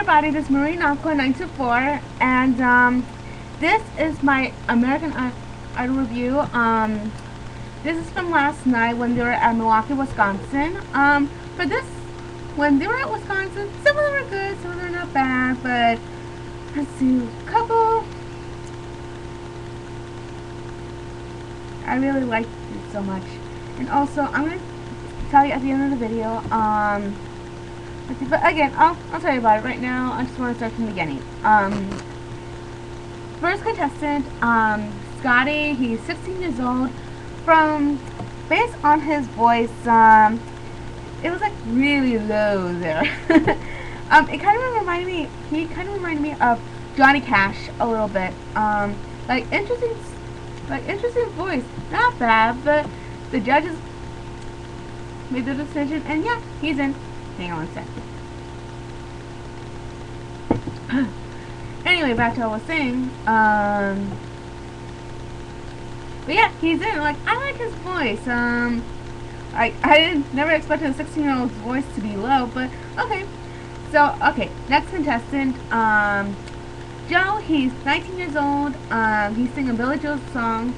everybody, this is Millakwee 924, and this is my American Idol review. This is from last night when they were at Millakwee, Wisconsin. For this, when they were at Wisconsin, some of them were good, some of them were not bad, but let's see, a couple. I really liked it so much, and also I'm gonna tell you at the end of the video. But again, I'll tell you about it right now. I just want to start from the beginning. First contestant, Scotty. He's 16 years old. Based on his voice, it was like really low there. It kind of reminded me. He kind of reminded me of Johnny Cash a little bit. Like interesting voice. Not bad, but the judges made the decision, and yeah, he's in. Hang on a sec. Anyway, back to what I was saying. But yeah, he's in. Like, I like his voice. I never expected a 16-year-old's voice to be low, but okay. So, okay, next contestant, Joe. He's 19 years old. He's singing Billy Joel's song.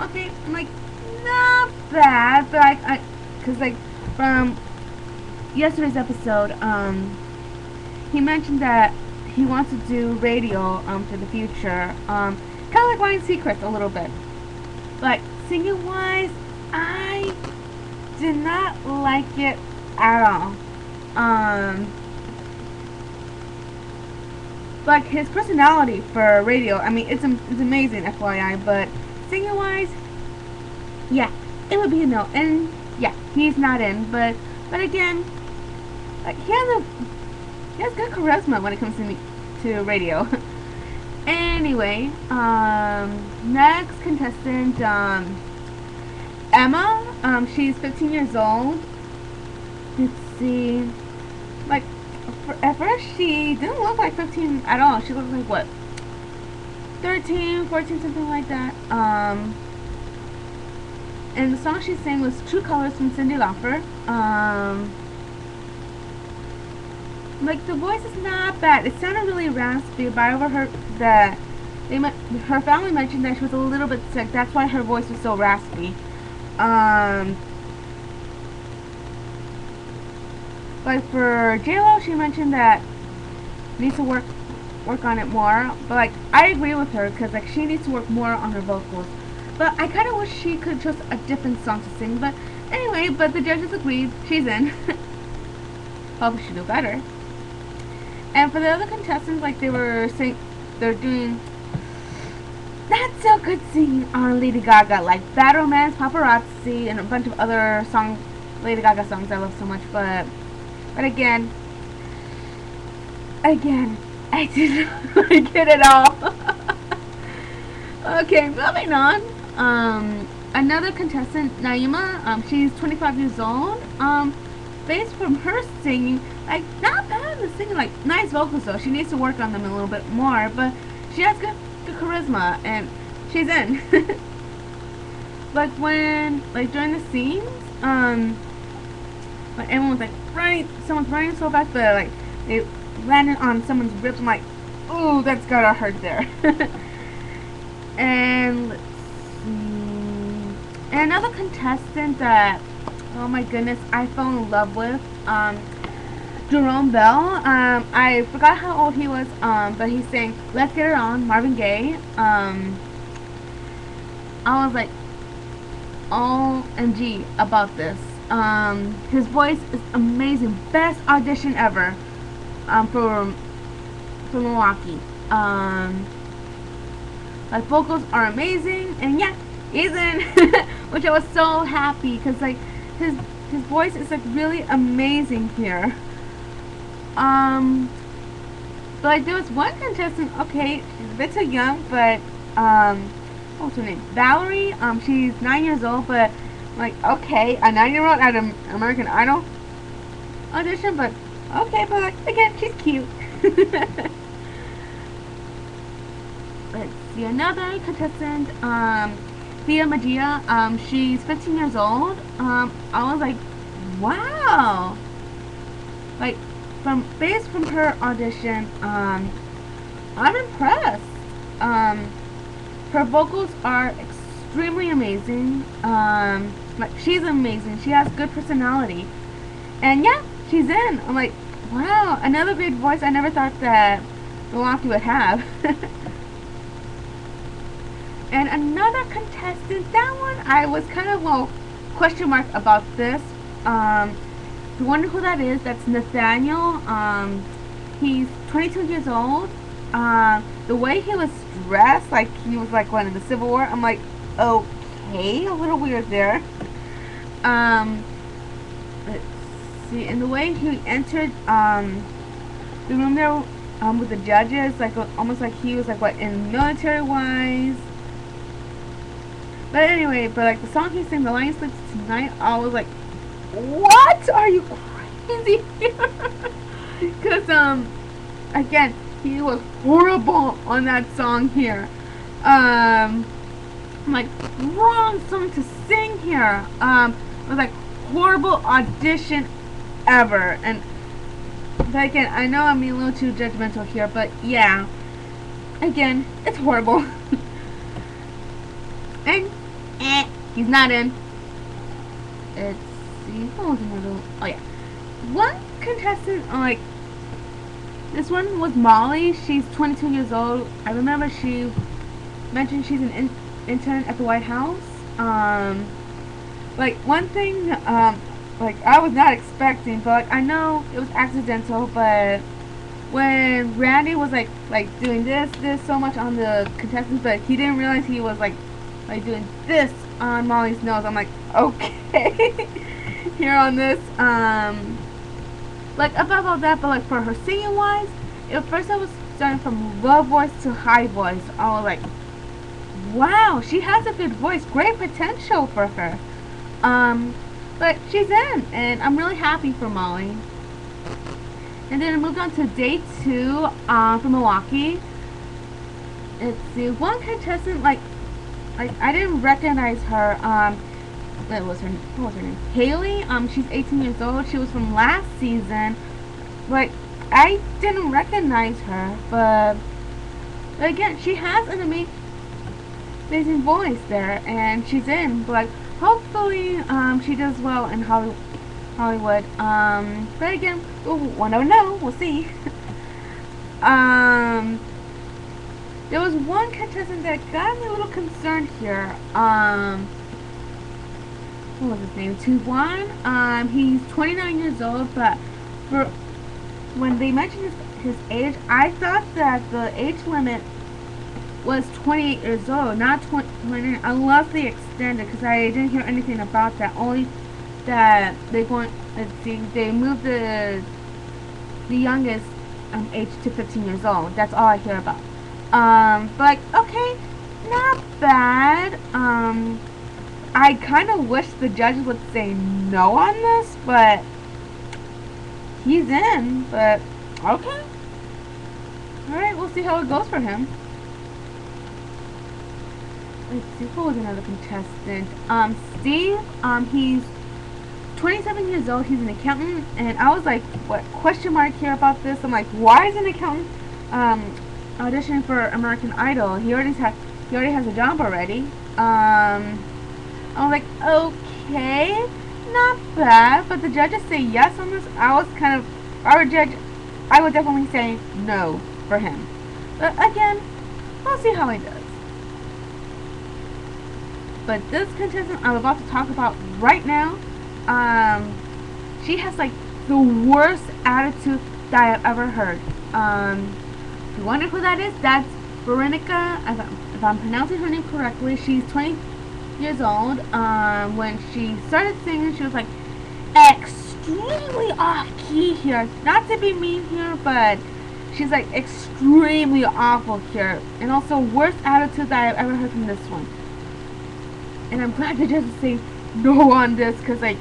Okay, I'm like, not bad, but cause like from yesterday's episode, he mentioned that he wants to do radio for the future, kind of like Ryan Seacrest a little bit. But singing wise, I did not like it at all. Like his personality for radio, I mean, it's amazing, FYI. But singing wise, yeah, it would be a no. And yeah, he's not in. But again, like he has good charisma when it comes to radio. Anyway, next contestant, Emma. She's 15 years old. Let's see. Like, at first she didn't look like 15 at all. She looked like what? 13, 14, something like that. And the song she sang was True Colors from Cyndi Lauper. Like, the voice is not bad. It sounded really raspy, but I overheard that her family mentioned that she was a little bit sick. That's why her voice was so raspy. Like for J-Lo, she mentioned that needs to work on it more. But like, I agree with her because like she needs to work more on her vocals. But I kind of wish she could choose a different song to sing. But anyway, but the judges agreed. She's in. Hopefully she'll do better. And for the other contestants, like they're doing not so good singing on Lady Gaga, like Bad Romance, Paparazzi, and a bunch of other Lady Gaga songs I love so much. But again, I did not like it at all. Okay, moving on. Another contestant, Naima. She's 25 years old. Based from her singing, like not bad in the singing, like nice vocals though. She needs to work on them a little bit more, but she has good charisma, and she's in. Like during the scenes, like everyone's like someone's running so fast, but like they landed on someone's ribs. I'm like, ooh, that's gotta hurt there. And let's see, and another contestant that, oh my goodness, I fell in love with, Jerome Bell. I forgot how old he was, but he sang Let's Get It On, Marvin Gaye. I was like, OMG about this. His voice is amazing. Best audition ever, for Millakwee. Like, vocals are amazing, and yeah, he's in. Which I was so happy, because like his voice is like really amazing here. But like there was one contestant, okay, she's a bit too young, but what's her name? Valerie. She's 9 years old, but like, okay, a 9-year-old at an American Idol audition, but okay, but like again, she's cute. Let's see, another contestant, Thea Magia. She's 15 years old. I was like, wow. Like, based from her audition, I'm impressed. Um, Her vocals are extremely amazing. Like she's amazing. She has good personality, and yeah, she's in. I'm like, wow, another great voice. I never thought that Millakwee would have. And another contestant, that one I was kind of question mark about this. If you wonder who that is, that's Nathaniel. He's 22 years old. The way he was dressed, like he was like one in the Civil War, I'm like, okay, a little weird there. Let's see, and the way he entered the room there with the judges, like almost like he was like what in military wise. But anyway, like the song he sang, "The Lion Sleeps Tonight," I was like, what? Are you crazy? Because again, he was horrible on that song here. I'm like, wrong song to sing here. It was like horrible audition ever. And but again, I know I'm being a little too judgmental here, but yeah, again, it's horrible. And he's not in. Let's see, what was another? Oh yeah, one contestant. Like this one was Molly. She's 22 years old. I remember she mentioned she's an intern at the White House. Like one thing, like I was not expecting, but like I know it was accidental. But when Randy was like doing this so much on the contestants, but he didn't realize he was like doing this on Molly's nose. I'm like, okay, here on this. Like above all that, but like for her singing wise, at first I was starting from low voice to high voice. I was like, wow, she has a good voice, great potential for her. But she's in, and I'm really happy for Molly. And then I moved on to day 2 from Millakwee. Let's see, one contestant like I didn't recognize her. What was her name? Haley. She's 18 years old. She was from last season. Like I didn't recognize her, but again, she has an amazing voice there, and she's in. But like, hopefully, she does well in Hollywood. But again, we'll never know. We'll see. There was one contestant that got me a little concerned here. What was his name? Tuwan. He's 29 years old, but when they mentioned his age, I thought that the age limit was 28 years old, not 29, unless they extended, because I didn't hear anything about that. Only that they moved the youngest age to 15 years old. That's all I hear about. But like, okay, not bad. I kind of wish the judges would say no on this, but he's in. But okay, all right, we'll see how it goes for him. Let's see, who was another contestant? Steve. He's 27 years old. He's an accountant, and I was like, what question mark here about this? I'm like, why is an accountant auditioning for American Idol? He already has a job already. I was like, okay, not bad, but the judges say yes on this. I was kind of, our judge, I would definitely say no for him. But again, we'll see how he does. But this contestant I'm about to talk about right now, she has like the worst attitude that I have ever heard. If you wonder who that is, that's Veronica. If I'm pronouncing her name correctly, she's 20 years old. When she started singing, she was like extremely off key here. Not to be mean here, but she's like extremely awful here, and also worst attitude that I've ever heard from this one. And I'm glad the judges say no on this, because like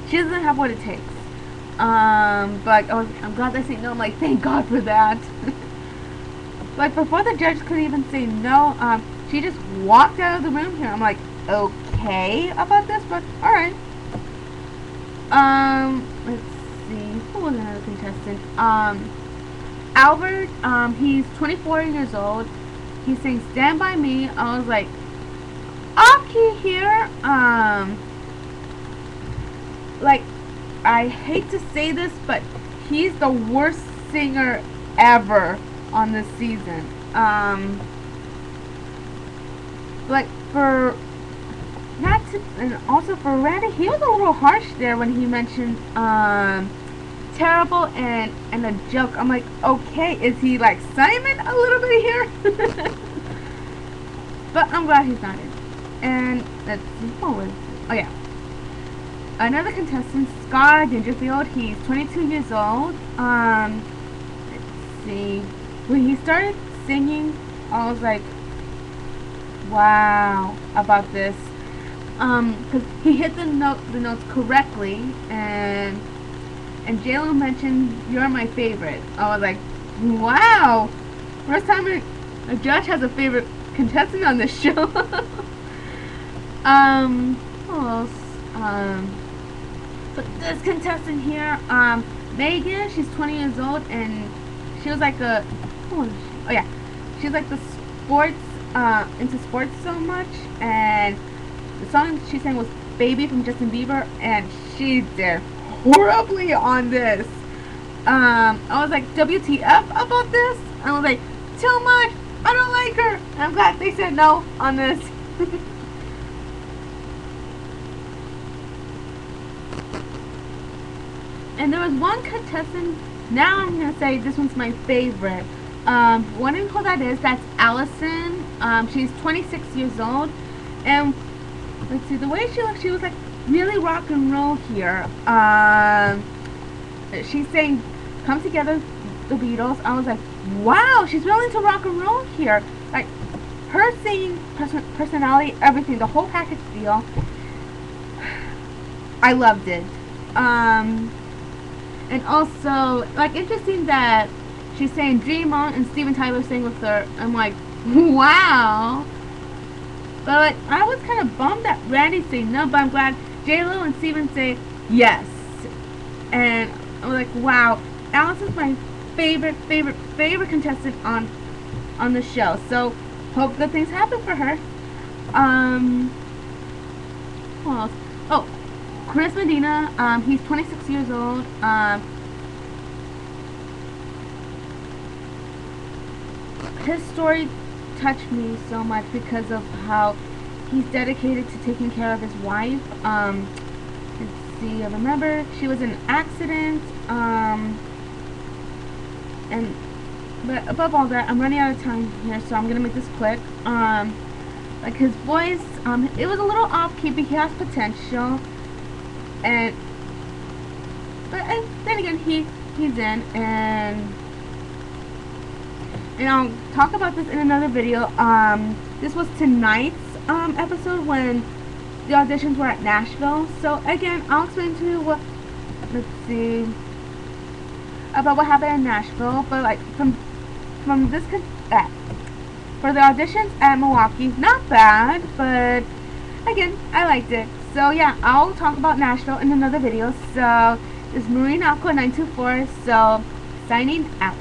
she doesn't have what it takes. But I'm glad they say no. I'm like, thank God for that. Like before the judge could even say no, she just walked out of the room here. I'm like, okay about this, but alright. Let's see, who was another contestant? Albert, he's 24 years old. He sings Stand By Me. I was like, off key here. Like, I hate to say this, but he's the worst singer ever on this season. Like, for not to, and also for Randy, he was a little harsh there when he mentioned terrible and a joke. I'm like, okay, is he like Simon a little bit here? But I'm glad he's not in. And let's see, what was it? Oh yeah, another contestant, Scott Dangerfield. He's 22 years old. Let's see, when he started singing, I was like, wow, about this. Because he hit the notes correctly, and JLo mentioned "You're my favorite." I was like, wow, first time a judge has a favorite contestant on this show. Who else? But this contestant here, Megan, she's 20 years old, and she was like a, who was she? Oh yeah, she's like the sports, into sports so much, and the song she sang was Baby from Justin Bieber, and she did horribly on this. I was like, WTF about this? I was like, too much, I don't like her. And I'm glad they said no on this. And there was one contestant, now I'm going to say this one's my favorite. Wondering who that is, that's Allison. She's 26 years old, and let's see, the way she looks, she was like really rock and roll here. She's saying Come Together, the Beatles. I was like, wow, she's really into rock and roll here. Like, her singing, personality, everything, the whole package deal. I loved it. And also, like, interesting that she's saying Dream On and Steven Tyler sang with her. I'm like, wow. But like, I was kind of bummed that Randy said no, but I'm glad JLo and Steven say yes. And I was like, wow, Allison's my favorite contestant on the show. So hope good things happen for her. Who else? Oh, Chris Medina. He's 26 years old. His story touched me so much because of how he's dedicated to taking care of his wife. Let's see, I remember she was in an accident, but above all that, I'm running out of time here, so I'm gonna make this quick. Like, his voice, it was a little off-key, but he has potential, but then again, he's in, and I'll talk about this in another video. This was tonight's episode when the auditions were at Nashville. So again, I'll explain to you let's see, about what happened in Nashville. But like, from this, for the auditions at Milwaukee, not bad, but again, I liked it. So yeah, I'll talk about Nashville in another video. So this is Marine Aqua 924, so signing out.